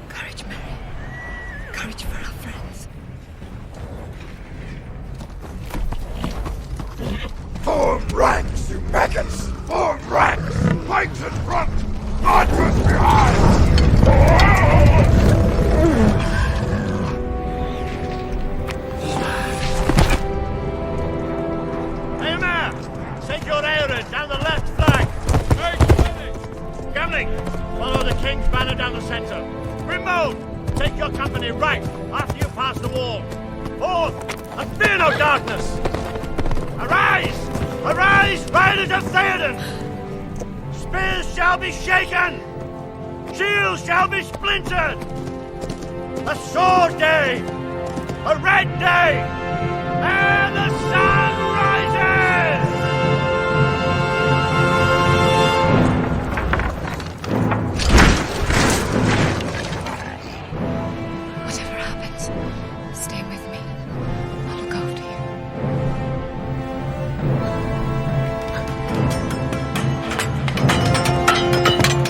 Courage, Mary. Courage for our friends. Form ranks, you maggots! Form ranks! Pikes in front! Archers behind! Hey, man! Send your Aerid down the left flank! Gamling, follow the King's banner down the center. Remote, take your company right after you pass the wall. Forth, and fear no darkness! Arise! Arise, riders of Theoden! Spears shall be shaken! Shields shall be splintered! A sword day! A red day! And the sun rises! Whatever happens, stay with me. I'll look after you.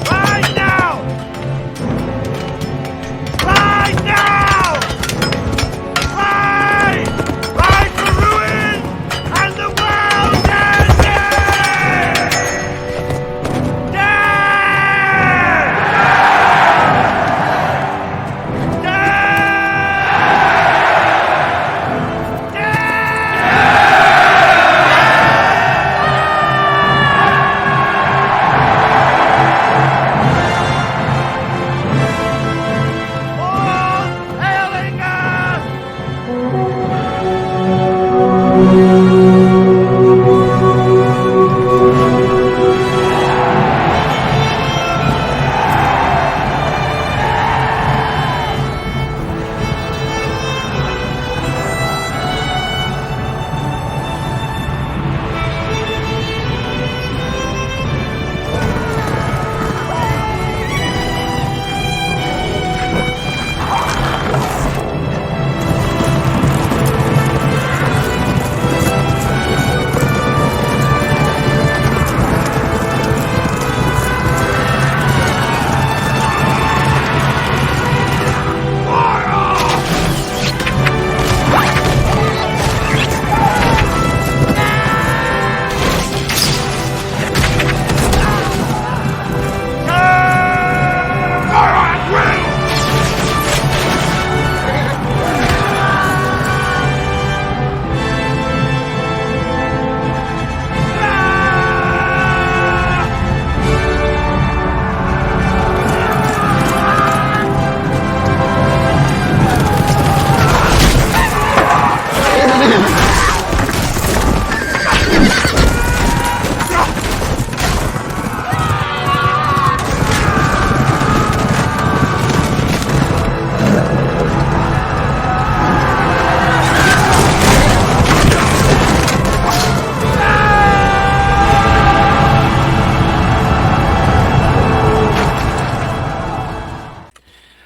Rise now! Rise now! Rise! Rise for ruin and the world's ending! Death!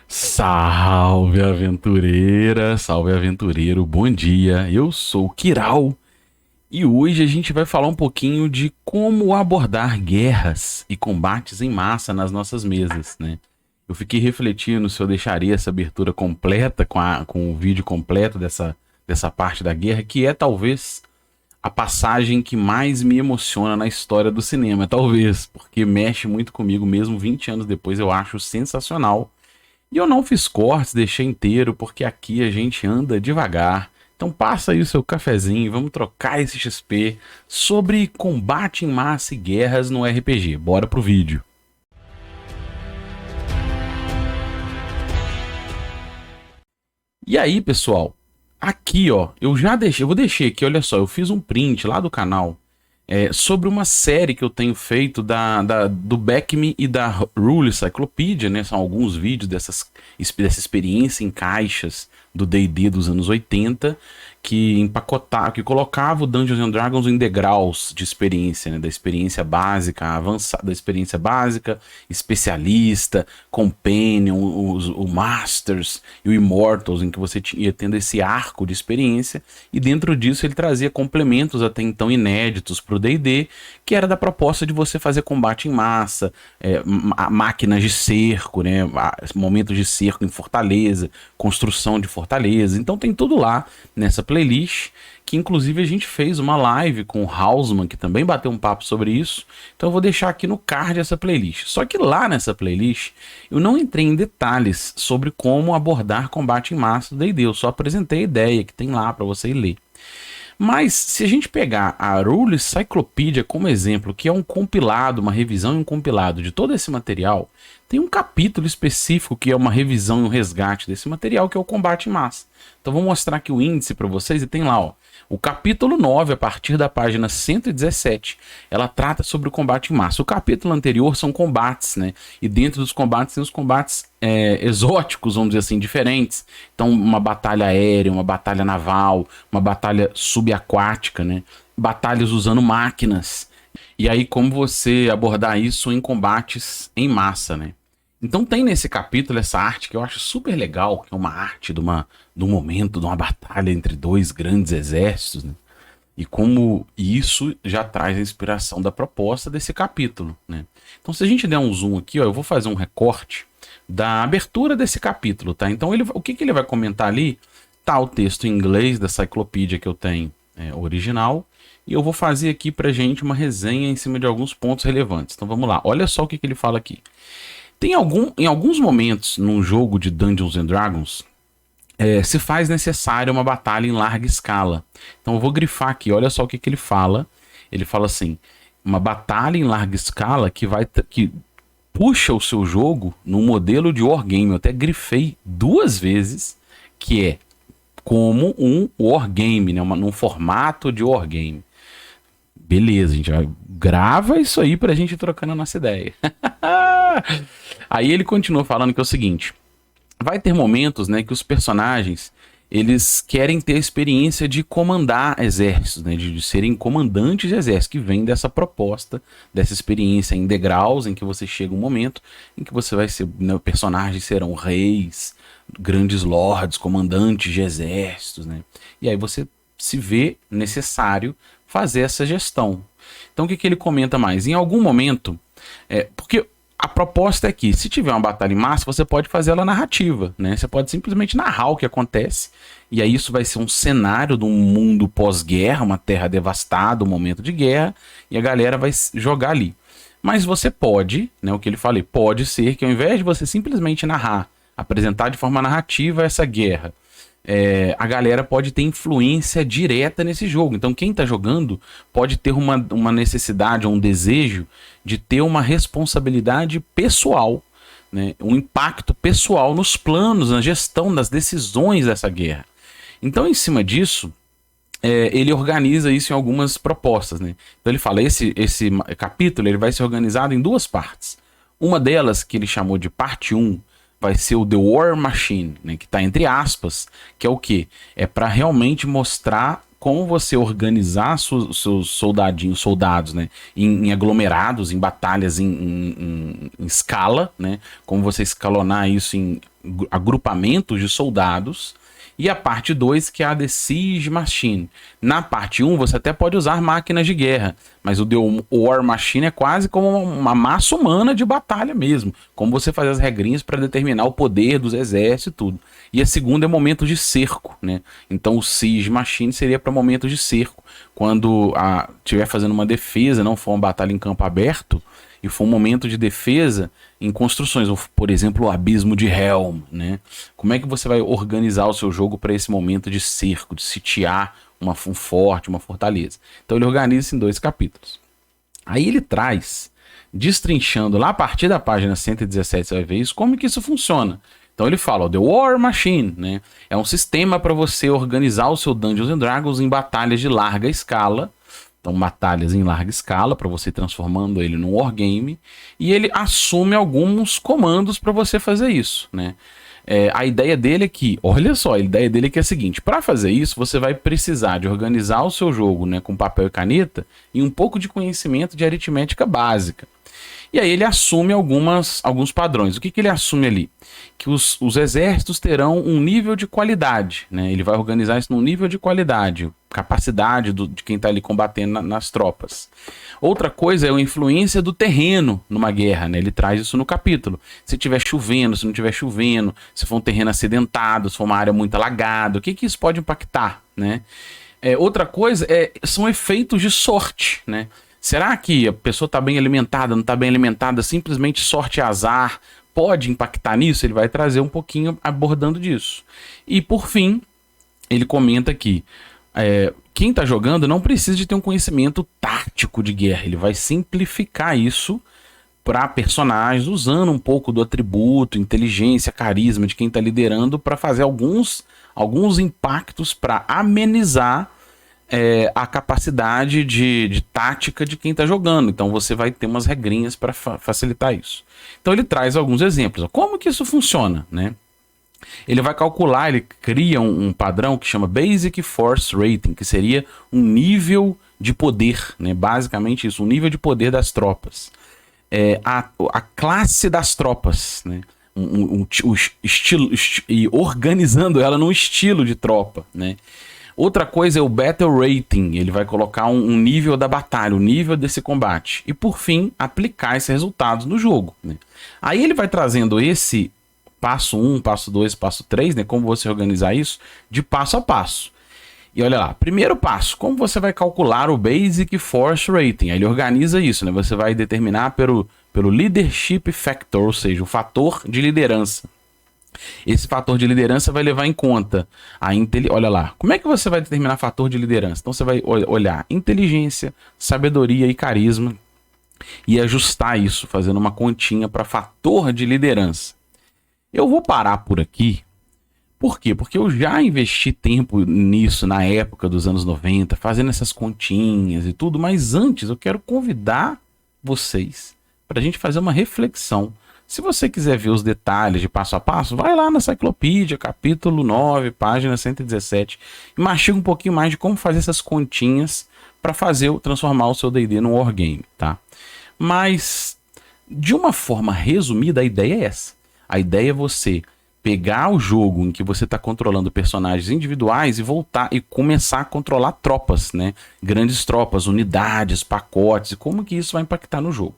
Salve aventureira, salve aventureiro, bom dia, eu sou o Kiral e hoje a gente vai falar um pouquinho de como abordar guerras e combates em massa nas nossas mesas, né? Eu fiquei refletindo se eu deixaria essa abertura completa, com o vídeo completo dessa parte da guerra, que é talvez a passagem que mais me emociona na história do cinema, talvez, porque mexe muito comigo mesmo 20 anos depois, eu acho sensacional. E eu não fiz cortes, deixei inteiro, porque aqui a gente anda devagar. Então passa aí o seu cafezinho, vamos trocar esse XP sobre combate em massa e guerras no RPG. Bora pro vídeo. E aí, pessoal, Aqui, ó, eu deixei aqui, olha só, eu fiz um print lá do canal sobre uma série que eu tenho feito do Beckme e da Rule Cyclopedia, né? São alguns vídeos dessa experiência em caixas do D&D dos anos 80, que colocava o Dungeons and Dragons em degraus de experiência, né? Da experiência básica, avançada, da experiência básica, especialista, Companion, o Masters e o Immortals, em que você ia tendo esse arco de experiência, e dentro disso ele trazia complementos até então inéditos para o D&D, que era da proposta de você fazer combate em massa, máquinas de cerco, né? Momentos de cerco em fortaleza, construção de fortaleza. Então tem tudo lá nessa playlist, que inclusive a gente fez uma live com o Hausman, que também bateu um papo sobre isso. Então eu vou deixar aqui no card essa playlist. Só que lá nessa playlist eu não entrei em detalhes sobre como abordar combate em massa do D&D, eu só apresentei a ideia que tem lá para você ler. Mas se a gente pegar a Rule Cyclopedia como exemplo, que é um compilado, uma revisão e um compilado de todo esse material, tem um capítulo específico que é uma revisão e um resgate desse material, que é o combate em massa. Então vou mostrar aqui o índice para vocês, e tem lá, ó, o capítulo 9, a partir da página 117, ela trata sobre o combate em massa. O capítulo anterior são combates, né? E dentro dos combates tem os combates exóticos, vamos dizer assim, diferentes. Então uma batalha aérea, uma batalha naval, uma batalha subaquática, né? Batalhas usando máquinas. E aí como você abordar isso em combates em massa, né? Então tem nesse capítulo essa arte que eu acho super legal, que é uma arte de um momento, de uma batalha entre dois grandes exércitos, né? E como isso já traz a inspiração da proposta desse capítulo, né? Então se a gente der um zoom aqui, ó, eu vou fazer um recorte da abertura desse capítulo, tá? Então o que ele vai comentar ali? Tá o texto em inglês da Cyclopedia que eu tenho original, e eu vou fazer aqui pra gente uma resenha em cima de alguns pontos relevantes. Então vamos lá, olha só o que ele fala aqui. Em alguns momentos num jogo de Dungeons and Dragons, se faz necessária uma batalha em larga escala. Então eu vou grifar aqui, olha só o que ele fala. Ele fala assim, uma batalha em larga escala que puxa o seu jogo num modelo de wargame. Eu até grifei 2 vezes, que é como um wargame, né? Num formato de wargame. Beleza, a gente grava isso aí pra gente ir trocando a nossa ideia. Aí ele continua falando que é o seguinte: vai ter momentos, né, que os personagens eles querem ter a experiência de comandar exércitos, né, de serem comandantes de exércitos, que vem dessa proposta, dessa experiência em degraus, em que você chega um momento em que você vai ser, né, personagens serão reis, grandes lords, comandantes de exércitos, né, e aí você se vê necessário fazer essa gestão. Então o que ele comenta mais? Em algum momento, porque a proposta é que, se tiver uma batalha em massa, você pode fazer ela narrativa, né? Você pode simplesmente narrar o que acontece, e aí isso vai ser um cenário de um mundo pós-guerra, uma terra devastada, um momento de guerra, e a galera vai jogar ali. Mas você pode, né, o que ele falou, pode ser que ao invés de você simplesmente narrar, apresentar de forma narrativa essa guerra, a galera pode ter influência direta nesse jogo. Então quem está jogando pode ter uma necessidade ou um desejo de ter uma responsabilidade pessoal, né? Um impacto pessoal nos planos, na gestão das decisões dessa guerra. Então em cima disso, ele organiza isso em algumas propostas, né? Então ele fala, esse capítulo ele vai ser organizado em 2 partes. Uma delas, que ele chamou de parte 1, vai ser o The War Machine, né, que está entre aspas, que é o quê? É para realmente mostrar como você organizar seus soldados, né, em aglomerados, em batalhas em escala, né, como você escalonar isso em agrupamentos de soldados. E a parte 2, que é a The Siege Machine. Na parte 1, você até pode usar máquinas de guerra, mas o The War Machine é quase como uma massa humana de batalha mesmo, como você fazer as regrinhas para determinar o poder dos exércitos e tudo. E a segunda é momento de cerco, né? Então o Siege Machine seria para momentos de cerco, quando estiver fazendo uma defesa, não for uma batalha em campo aberto, e for um momento de defesa em construções, ou, por exemplo, o Abismo de Helm, né? Como é que você vai organizar o seu jogo para esse momento de cerco, de sitiar um forte, uma fortaleza? Então ele organiza isso em 2 capítulos. Aí ele traz, destrinchando lá a partir da página 117, você vai ver isso, como que isso funciona. Então ele fala, ó, The War Machine, né? É um sistema para você organizar o seu Dungeons and Dragons em batalhas de larga escala. Então, batalhas em larga escala, para você ir transformando ele num wargame. E ele assume alguns comandos para você fazer isso, né? A ideia dele é que, olha só, a ideia dele é que é a seguinte: para fazer isso, você vai precisar de organizar o seu jogo, né, com papel e caneta e um pouco de conhecimento de aritmética básica. E aí ele assume alguns padrões. O que ele assume ali? Que os exércitos terão um nível de qualidade, né? Ele vai organizar isso num nível de qualidade, capacidade de quem está ali combatendo nas tropas. Outra coisa é a influência do terreno numa guerra, né? Ele traz isso no capítulo. Se tiver chovendo, se não tiver chovendo, se for um terreno acidentado, se for uma área muito alagada, o que isso pode impactar, né? Outra coisa são efeitos de sorte, né? Será que a pessoa está bem alimentada, não está bem alimentada, simplesmente sorte e azar pode impactar nisso? Ele vai trazer um pouquinho abordando disso. E por fim, ele comenta que quem está jogando não precisa de ter um conhecimento tático de guerra. Ele vai simplificar isso para personagens, usando um pouco do atributo, inteligência, carisma de quem está liderando para fazer alguns impactos para amenizar a capacidade de tática de quem está jogando. Então você vai ter umas regrinhas para facilitar isso. Então ele traz alguns exemplos. Como que isso funciona, né? Ele vai calcular, ele cria um padrão que chama Basic Force Rating, que seria um nível de poder, né? Basicamente isso, um nível de poder das tropas. A classe das tropas, né? O estilo, e organizando ela num estilo de tropa, né? Outra coisa é o Battle Rating, ele vai colocar um nível da batalha, o nível desse combate. E por fim, aplicar esses resultados no jogo, né? Aí ele vai trazendo esse passo 1, passo 2, passo 3, né? Como você organizar isso de passo a passo. E olha lá, primeiro passo, como você vai calcular o Basic Force Rating? Aí ele organiza isso, né? Você vai determinar pelo Leadership Factor, ou seja, o fator de liderança. Esse fator de liderança vai levar em conta olha lá, como é que você vai determinar fator de liderança? Então você vai olhar inteligência, sabedoria e carisma e ajustar isso, fazendo uma continha para fator de liderança. Eu vou parar por aqui. Por quê? Porque eu já investi tempo nisso na época dos anos 90, fazendo essas continhas e tudo, mas antes eu quero convidar vocês para a gente fazer uma reflexão. Se você quiser ver os detalhes de passo a passo, vai lá na Cyclopedia, capítulo 9, página 117, e mastiga um pouquinho mais de como fazer essas continhas para transformar o seu D&D num wargame, tá? Mas, de uma forma resumida, a ideia é essa. A ideia é você pegar o jogo em que você está controlando personagens individuais e voltar e começar a controlar tropas, né? Grandes tropas, unidades, pacotes, e como que isso vai impactar no jogo.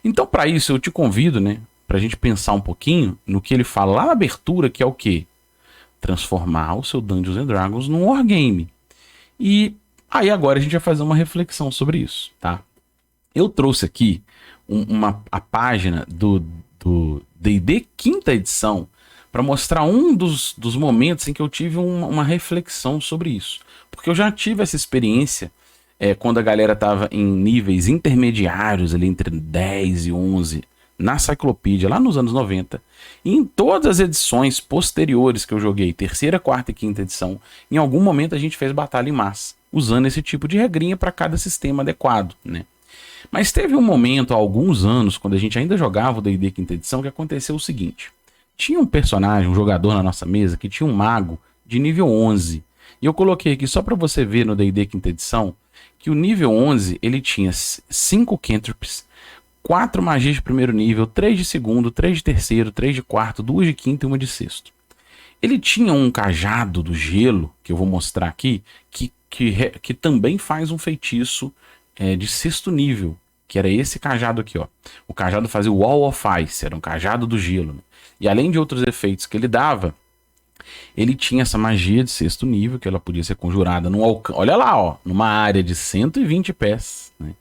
Então, para isso, eu te convido, né, para a gente pensar um pouquinho no que ele fala lá na abertura, que é o quê? Transformar o seu Dungeons and Dragons num wargame. E aí agora a gente vai fazer uma reflexão sobre isso, tá? Eu trouxe aqui a página do D&D quinta edição para mostrar um dos momentos em que eu tive uma reflexão sobre isso. Porque eu já tive essa experiência quando a galera estava em níveis intermediários, ali entre 10 e 11, na Cyclopedia, lá nos anos 90. E em todas as edições posteriores que eu joguei, terceira, quarta e quinta edição, em algum momento a gente fez batalha em massa, usando esse tipo de regrinha para cada sistema adequado, né? Mas teve um momento, há alguns anos, quando a gente ainda jogava o D&D quinta edição, que aconteceu o seguinte. Tinha um personagem, um jogador na nossa mesa, que tinha um mago de nível 11. E eu coloquei aqui só para você ver no D&D quinta edição, que o nível 11, ele tinha 5 cantrips, 4 magias de primeiro nível, 3 de segundo, 3 de terceiro, 3 de quarto, 2 de quinto e 1 de sexto. Ele tinha um cajado do gelo, que eu vou mostrar aqui, que também faz um feitiço de sexto nível, que era esse cajado aqui, ó. O cajado fazia o Wall of Ice, era um cajado do gelo, né? E além de outros efeitos que ele dava, ele tinha essa magia de sexto nível, que ela podia ser conjurada olha lá, ó, numa área de 120 pés, né?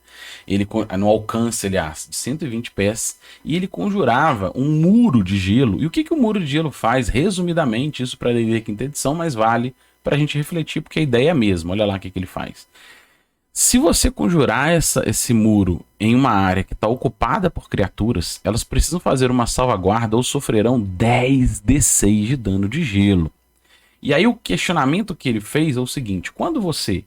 No alcance, aliás, de 120 pés, e ele conjurava um muro de gelo. E o que o muro de gelo faz? Resumidamente, isso para D&D quinta edição, mas vale para a gente refletir, porque a ideia é a mesma. Olha lá o que ele faz. Se você conjurar esse muro em uma área que está ocupada por criaturas, elas precisam fazer uma salvaguarda ou sofrerão 10d6 de dano de gelo. E aí o questionamento que ele fez é o seguinte: quando você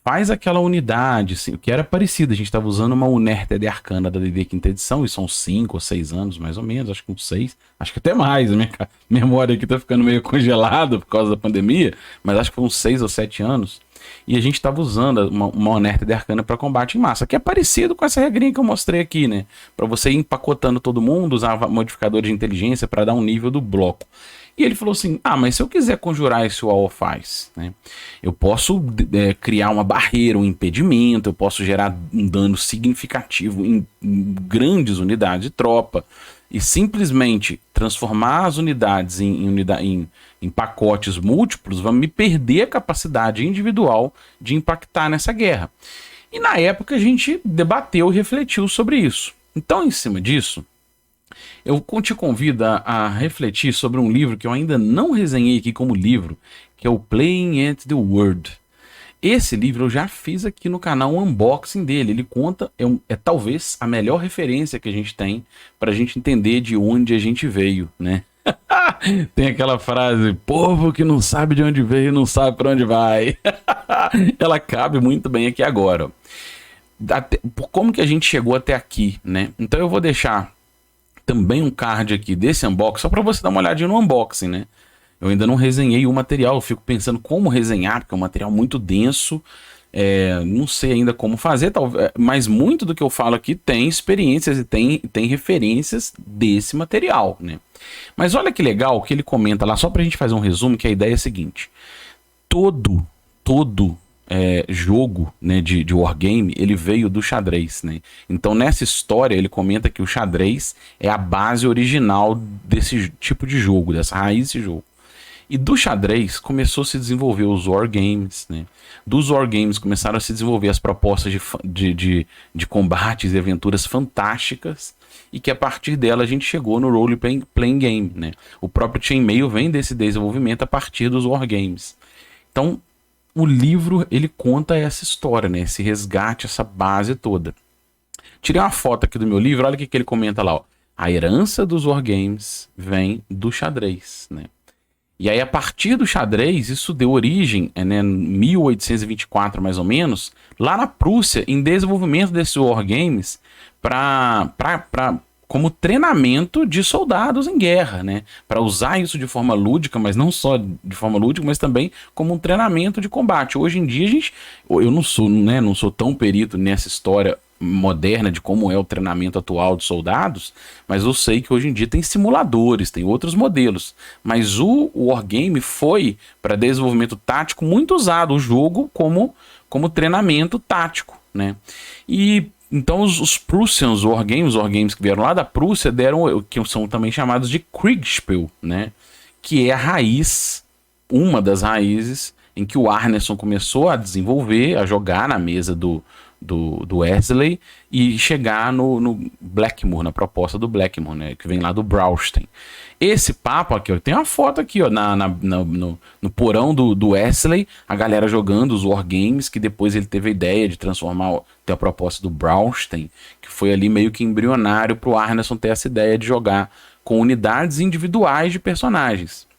faz aquela unidade, assim, que era parecida, a gente estava usando uma Unearthed de Arcana da D&D quinta edição, e são 5 ou 6 anos mais ou menos, acho que uns 6, acho que até mais, a minha memória aqui tá ficando meio congelada por causa da pandemia, mas acho que foi uns 6 ou 7 anos, e a gente estava usando uma Unearthed de Arcana para combate em massa, que é parecido com essa regrinha que eu mostrei aqui, né, para você ir empacotando todo mundo, usar modificador de inteligência para dar um nível do bloco. E ele falou assim: mas se eu quiser conjurar esse Wall of Ice, né, eu posso criar uma barreira, um impedimento, eu posso gerar um dano significativo em grandes unidades de tropa e simplesmente transformar as unidades em pacotes múltiplos, vai me perder a capacidade individual de impactar nessa guerra. E na época a gente debateu e refletiu sobre isso. Então, em cima disso, eu te convido a refletir sobre um livro que eu ainda não resenhei aqui como livro, que é o Playing at the World. Esse livro eu já fiz aqui no canal um unboxing dele. Ele conta, é talvez a melhor referência que a gente tem para a gente entender de onde a gente veio, né? Tem aquela frase: povo que não sabe de onde veio não sabe para onde vai. Ela cabe muito bem aqui agora. Como que a gente chegou até aqui, né? Então eu vou deixar também um card aqui desse unboxing, só para você dar uma olhadinha no unboxing, né? Eu ainda não resenhei o material, eu fico pensando como resenhar, porque é um material muito denso, não sei ainda como fazer, talvez, mas muito do que eu falo aqui tem experiências e tem referências desse material, né? Mas olha que legal que ele comenta lá, só pra gente fazer um resumo, que a ideia é a seguinte: todo jogo, né, de wargame, ele veio do xadrez, né? Então nessa história ele comenta que o xadrez é a base original desse tipo de jogo, dessa raiz de jogo. E do xadrez começou a se desenvolver os wargames, né? Dos wargames começaram a se desenvolver as propostas de combates e aventuras fantásticas, e que a partir dela a gente chegou no role-playing game, né? O próprio Chainmail vem desse desenvolvimento a partir dos wargames. Então o livro, ele conta essa história, né? Esse resgate, essa base toda. Tirei uma foto aqui do meu livro, olha o que ele comenta lá, ó. A herança dos wargames vem do xadrez, né? E aí, a partir do xadrez, isso deu origem, né, em 1824, mais ou menos, lá na Prússia, em desenvolvimento desses wargames como treinamento de soldados em guerra, né? Para usar isso de forma lúdica, mas não só de forma lúdica, mas também como um treinamento de combate. Hoje em dia, eu não sou tão perito nessa história moderna de como é o treinamento atual de soldados, mas eu sei que hoje em dia tem simuladores, tem outros modelos, mas o wargame foi para desenvolvimento tático muito usado, o jogo como treinamento tático, né? E então os Prussians wargames que vieram lá da Prússia deram, que são também chamados de Kriegspiel, né? Que é a raiz, uma das raízes em que o Arneson começou a desenvolver, a jogar na mesa do Wesley e chegar no Blackmoor, na proposta do Blackmoor, né, que vem lá do Braunstein. Esse papo aqui, ó, tem uma foto aqui, ó, no porão do Wesley, a galera jogando os wargames, que depois ele teve a ideia de transformar, ter a proposta do Braunstein, que foi ali meio que embrionário pro Arneson ter essa ideia de jogar com unidades individuais de personagens.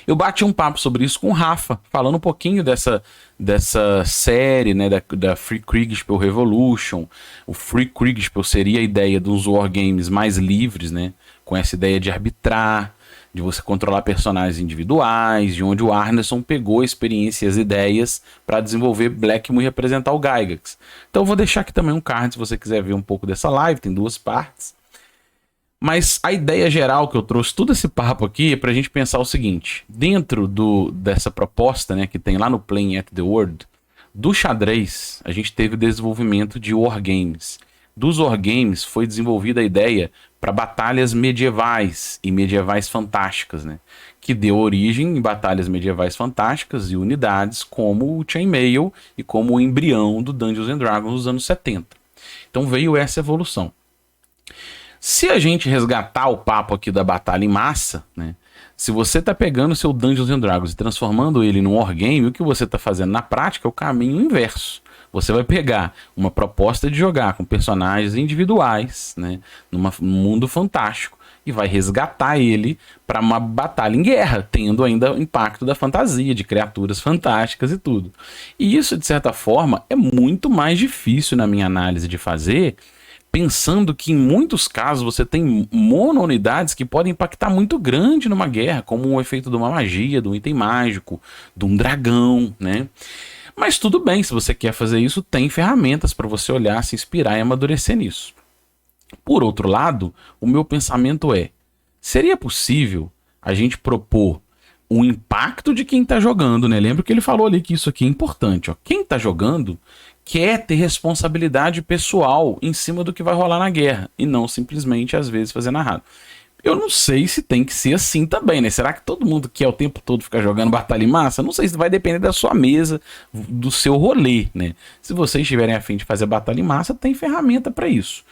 Eu bati um papo sobre isso com o Rafa, falando um pouquinho dessa série, né, da Free Kriegspiel Revolution. O Free Kriegspiel seria a ideia dos wargames mais livres, né, com essa ideia de arbitrar, de você controlar personagens individuais, de onde o Arneson pegou a experiência e as ideias para desenvolver Blackmoor e representar o Gygax. Então eu vou deixar aqui também um card se você quiser ver um pouco dessa live, tem 2 partes. Mas a ideia geral que eu trouxe, todo esse papo aqui, é pra gente pensar o seguinte: dentro dessa proposta, né, que tem lá no Playing at the World, do xadrez, a gente teve o desenvolvimento de wargames. Dos wargames foi desenvolvida a ideia para batalhas medievais e medievais fantásticas, né, que deu origem em batalhas medievais fantásticas e unidades como o Chainmail e como o embrião do Dungeons and Dragons nos anos 70. Então veio essa evolução. Se a gente resgatar o papo aqui da batalha em massa, né? Se você tá pegando o seu Dungeons and Dragons e transformando ele num wargame, o que você tá fazendo na prática é o caminho inverso. Você vai pegar uma proposta de jogar com personagens individuais, né, num mundo fantástico, e vai resgatar ele para uma batalha em guerra, tendo ainda o impacto da fantasia, de criaturas fantásticas e tudo. E isso, de certa forma, é muito mais difícil na minha análise de fazer, pensando que em muitos casos você tem mono-unidades que podem impactar muito grande numa guerra, como o efeito de uma magia, de um item mágico, de um dragão, né? Mas tudo bem, se você quer fazer isso, tem ferramentas para você olhar, se inspirar e amadurecer nisso. Por outro lado, o meu pensamento é, seria possível a gente propor o impacto de quem está jogando, né? Lembra que ele falou ali que isso aqui é importante, ó. Quem está jogando quer ter responsabilidade pessoal em cima do que vai rolar na guerra, e não simplesmente, às vezes, fazer narrado. Eu não sei se tem que ser assim também, né? Será que todo mundo quer o tempo todo ficar jogando batalha em massa? Não sei, se vai depender da sua mesa, do seu rolê, né? Se vocês estiverem a fim de fazer batalha em massa, tem ferramenta para isso.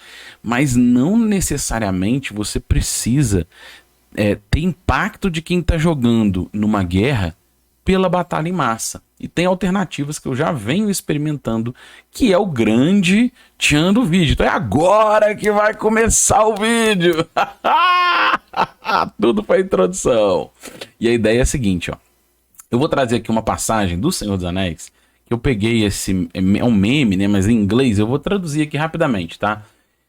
Mas não necessariamente você precisa ter impacto de quem está jogando numa guerra pela batalha em massa. E tem alternativas que eu já venho experimentando, que é o grande tchan do vídeo. Então é agora que vai começar o vídeo. Tudo para introdução. E a ideia é a seguinte, ó. Eu vou trazer aqui uma passagem do Senhor dos Anéis, que eu peguei é um meme, né, mas em inglês, eu vou traduzir aqui rapidamente, tá?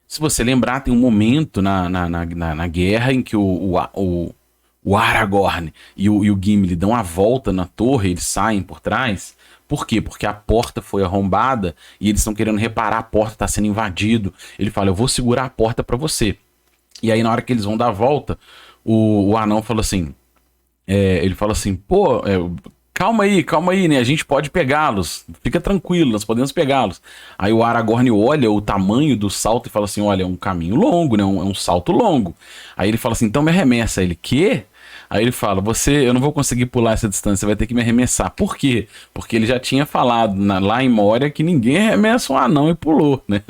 Se você lembrar, tem um momento na guerra em que o Aragorn e o Gimli dão a volta na torre, eles saem por trás. Por quê? Porque a porta foi arrombada e eles estão querendo reparar, a porta está sendo invadido. Ele fala, eu vou segurar a porta para você. E aí na hora que eles vão dar a volta, o anão fala assim, ele fala assim, pô, calma aí, né? A gente pode pegá-los, fica tranquilo, nós podemos pegá-los. Aí o Aragorn olha o tamanho do salto e fala assim, olha, é um caminho longo, né? É um salto longo. Aí ele fala assim, então me arremessa. Ele, quê? Aí ele fala, eu não vou conseguir pular essa distância, você vai ter que me arremessar. Por quê? Porque ele já tinha falado lá em Moria que ninguém arremessa um anão e pulou, né?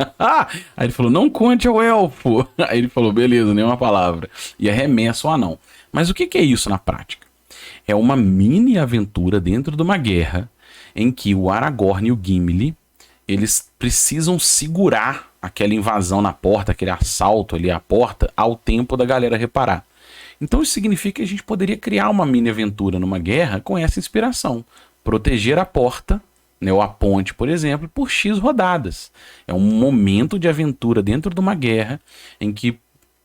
Aí ele falou, não conte ao elfo. Aí ele falou, beleza, nenhuma palavra. E arremessa o anão. Mas o que é isso na prática? É uma mini aventura dentro de uma guerra em que o Aragorn e o Gimli, eles precisam segurar aquela invasão na porta, aquele assalto ali à porta, ao tempo da galera reparar. Então isso significa que a gente poderia criar uma mini aventura numa guerra com essa inspiração. Proteger a porta, né, ou a ponte, por exemplo, por X rodadas. É um momento de aventura dentro de uma guerra em que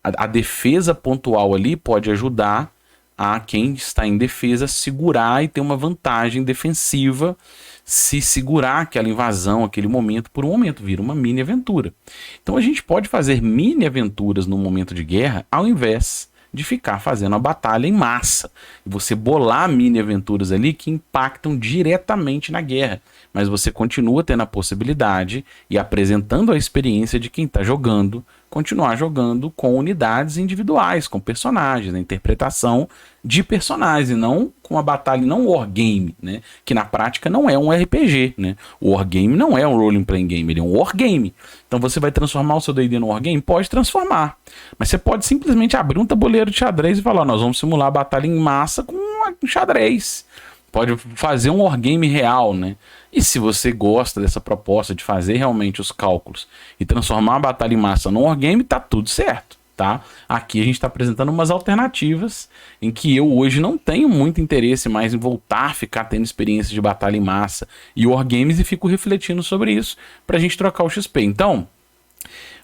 a defesa pontual ali pode ajudar a quem está em defesa segurar e ter uma vantagem defensiva se segurar aquela invasão, aquele momento, por um momento, vira uma mini aventura. Então a gente pode fazer mini aventuras no momento de guerra ao invés de ficar fazendo a batalha em massa. E você bolar mini aventuras ali que impactam diretamente na guerra. Mas você continua tendo a possibilidade e apresentando a experiência de quem está jogando, continuar jogando com unidades individuais, com personagens, né? Interpretação de personagens, e não com a batalha, não um wargame, né? Que na prática não é um RPG, né? O wargame não é um role-playing game, ele é um wargame. Então você vai transformar o seu D&D no wargame? Pode transformar. Mas você pode simplesmente abrir um tabuleiro de xadrez e falar, nós vamos simular a batalha em massa com um xadrez. Pode fazer um wargame real, né? E se você gosta dessa proposta de fazer realmente os cálculos e transformar a batalha em massa num wargame, tá tudo certo, tá? Aqui a gente está apresentando umas alternativas em que eu hoje não tenho muito interesse mais em voltar a ficar tendo experiência de batalha em massa e wargames, e fico refletindo sobre isso pra gente trocar o XP. Então,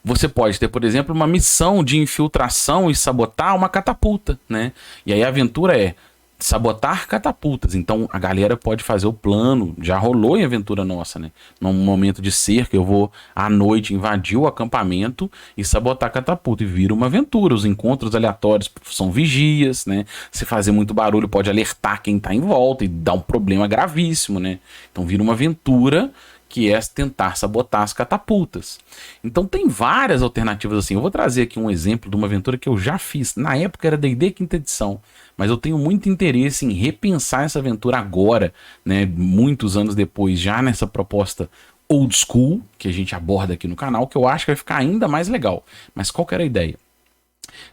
você pode ter, por exemplo, uma missão de infiltração e sabotar uma catapulta, né? E aí a aventura é sabotar catapultas. Então a galera pode fazer o plano, já rolou em aventura nossa, né? Num momento de cerca, eu vou à noite invadir o acampamento e sabotar a catapulta, e vira uma aventura. Os encontros aleatórios são vigias, né? Se fazer muito barulho pode alertar quem tá em volta e dar um problema gravíssimo, né? Então vira uma aventura que é tentar sabotar as catapultas. Então tem várias alternativas assim. Eu vou trazer aqui um exemplo de uma aventura que eu já fiz. Na época era D&D quinta edição, mas eu tenho muito interesse em repensar essa aventura agora, né, muitos anos depois, já nessa proposta old school, que a gente aborda aqui no canal, que eu acho que vai ficar ainda mais legal. Mas qual que era a ideia?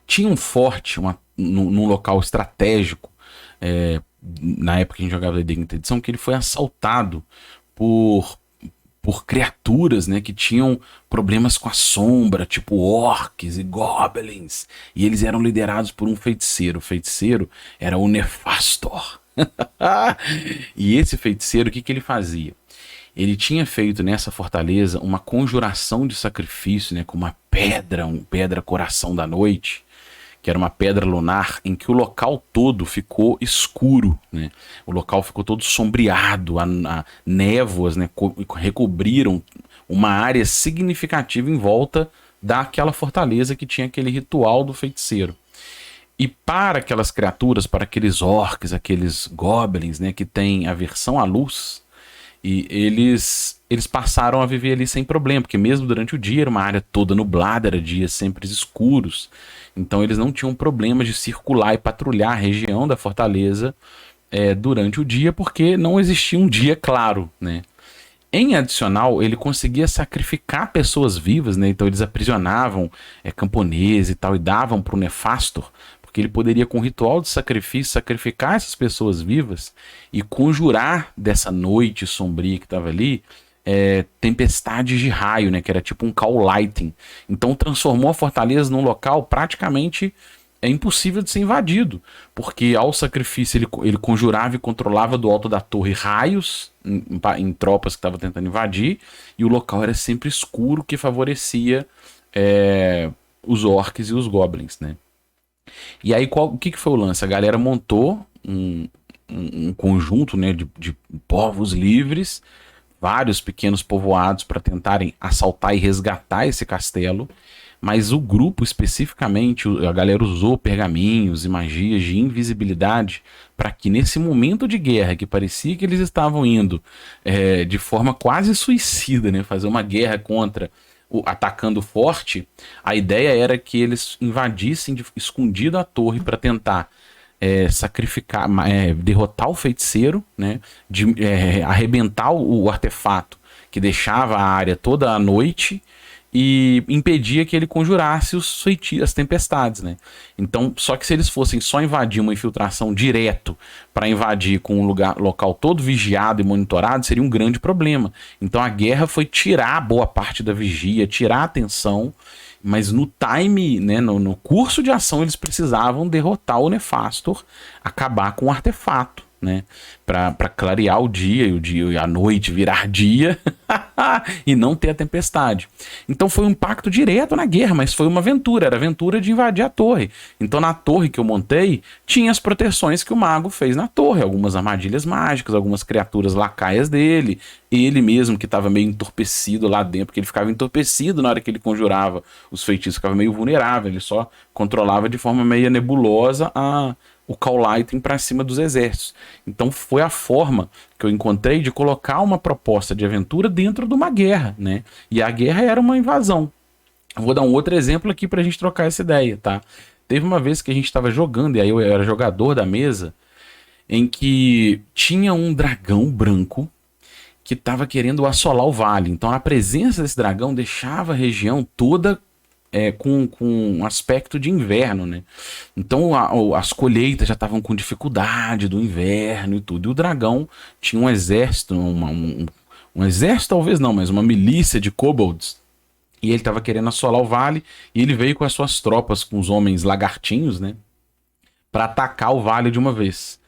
tinha um forte num local estratégico, na época que a gente jogava da quinta edição, que ele foi assaltado por criaturas, né, que tinham problemas com a sombra, tipo orcs e goblins, e eles eram liderados por um feiticeiro. O feiticeiro era o Nefastor. E esse feiticeiro, o que ele fazia? Ele tinha feito nessa fortaleza uma conjuração de sacrifício, né, com uma pedra coração da noite, que era uma pedra lunar, em que o local todo ficou escuro, né? O local ficou todo sombreado, a névoas, né, recobriram uma área significativa em volta daquela fortaleza que tinha aquele ritual do feiticeiro. E para aquelas criaturas, para aqueles orcs, aqueles goblins, né, que têm aversão à luz, e eles passaram a viver ali sem problema, porque mesmo durante o dia era uma área toda nublada, era dias sempre escuros, então eles não tinham problema de circular e patrulhar a região da fortaleza durante o dia, porque não existia um dia claro, né? Em adicional, ele conseguia sacrificar pessoas vivas, né? Então eles aprisionavam camponeses e tal, e davam para o Nefastor, porque ele poderia, com o ritual de sacrifício, sacrificar essas pessoas vivas e conjurar dessa noite sombria que estava ali tempestades de raio, né, que era tipo um call lightning. Então transformou a fortaleza num local praticamente impossível de ser invadido, porque ao sacrifício ele conjurava e controlava do alto da torre raios em tropas que estavam tentando invadir, e o local era sempre escuro, que favorecia os orcs e os goblins, né? E aí o que foi o lance? A galera montou um conjunto, né, de povos livres, vários pequenos povoados, para tentarem assaltar e resgatar esse castelo, mas o grupo especificamente, a galera usou pergaminhos e magias de invisibilidade para que nesse momento de guerra, que parecia que eles estavam indo de forma quase suicida, né, fazer uma guerra contra atacando forte, a ideia era que eles invadissem escondido a torre para tentar sacrificar, derrotar o feiticeiro, né, arrebentar o artefato que deixava a área toda à noite e impedia que ele conjurasse as tempestades, né? Então, só que se eles fossem só invadir uma infiltração direto para invadir com um local todo vigiado e monitorado, seria um grande problema. Então a guerra foi tirar boa parte da vigia, tirar a atenção, mas no time, né, no curso de ação, eles precisavam derrotar o Nefastor, acabar com o artefato, né, para clarear o dia e a noite virar dia e não ter a tempestade. Então foi um impacto direto na guerra, mas foi uma aventura, era a aventura de invadir a torre. Então na torre que eu montei, tinha as proteções que o mago fez na torre, algumas armadilhas mágicas, algumas criaturas lacaias dele, ele mesmo que estava meio entorpecido lá dentro, porque ele ficava entorpecido na hora que ele conjurava os feitiços, ficava meio vulnerável, ele só controlava de forma meio nebulosa o call lightning para cima dos exércitos. Então foi a forma que eu encontrei de colocar uma proposta de aventura dentro de uma guerra, né? E a guerra era uma invasão. Eu vou dar um outro exemplo aqui para a gente trocar essa ideia, tá? Teve uma vez que a gente estava jogando, e aí eu era jogador da mesa, em que tinha um dragão branco que estava querendo assolar o vale. Então a presença desse dragão deixava a região toda com um aspecto de inverno, né? Então as colheitas já estavam com dificuldade do inverno e tudo. E o dragão tinha um exército, um exército talvez não, mas uma milícia de kobolds. E ele estava querendo assolar o vale, e ele veio com as suas tropas, com os homens lagartinhos, né, para atacar o vale de uma vez.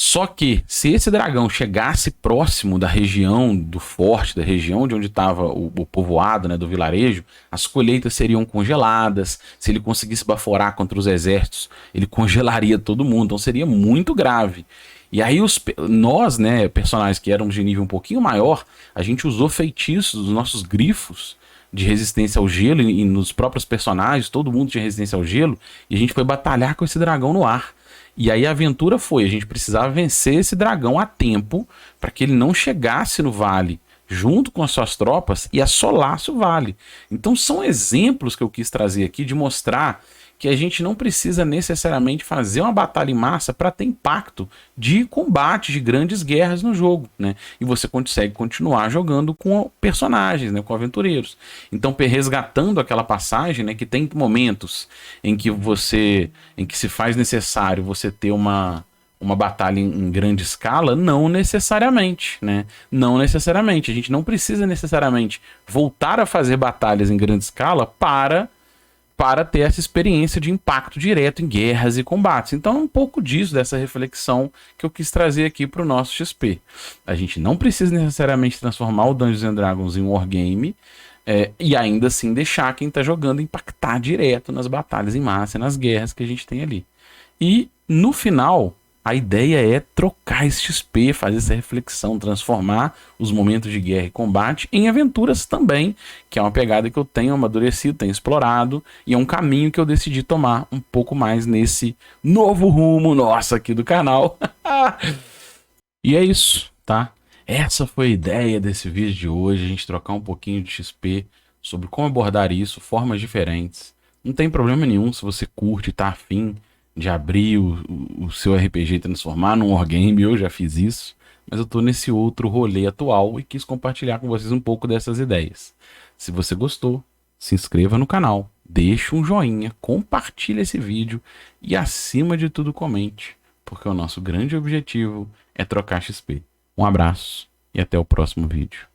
Só que, se esse dragão chegasse próximo da região do forte, da região de onde estava o povoado, né, do vilarejo, as colheitas seriam congeladas. Se ele conseguisse baforar contra os exércitos, ele congelaria todo mundo. Então seria muito grave. E aí nós, né, personagens que eram de nível um pouquinho maior, a gente usou feitiços dos nossos grifos de resistência ao gelo, e nos próprios personagens, todo mundo tinha resistência ao gelo, e a gente foi batalhar com esse dragão no ar. E aí a aventura foi, a gente precisava vencer esse dragão a tempo para que ele não chegasse no vale junto com as suas tropas e assolasse o vale. Então são exemplos que eu quis trazer aqui de mostrar que a gente não precisa necessariamente fazer uma batalha em massa para ter impacto de combate, de grandes guerras no jogo, né? E você consegue continuar jogando com personagens, né? Com aventureiros. Então, resgatando aquela passagem, né? Que tem momentos em que se faz necessário você ter uma batalha em grande escala, não necessariamente, né? Não necessariamente. A gente não precisa necessariamente voltar a fazer batalhas em grande escala para ter essa experiência de impacto direto em guerras e combates. Então é um pouco disso, dessa reflexão que eu quis trazer aqui para o nosso XP. A gente não precisa necessariamente transformar o Dungeons and Dragons em um wargame, e ainda assim deixar quem está jogando impactar direto nas batalhas em massa, nas guerras que a gente tem ali. E no final, a ideia é trocar esse XP, fazer essa reflexão, transformar os momentos de guerra e combate em aventuras também, que é uma pegada que eu tenho amadurecido, tenho explorado, e é um caminho que eu decidi tomar um pouco mais nesse novo rumo nosso aqui do canal. E é isso, tá? Essa foi a ideia desse vídeo de hoje, a gente trocar um pouquinho de XP sobre como abordar isso, formas diferentes. Não tem problema nenhum se você curte e tá afim de abrir o seu RPG e transformar num wargame. Eu já fiz isso, mas eu tô nesse outro rolê atual e quis compartilhar com vocês um pouco dessas ideias. Se você gostou, se inscreva no canal, deixe um joinha, compartilhe esse vídeo e, acima de tudo, comente, porque o nosso grande objetivo é trocar XP. Um abraço e até o próximo vídeo.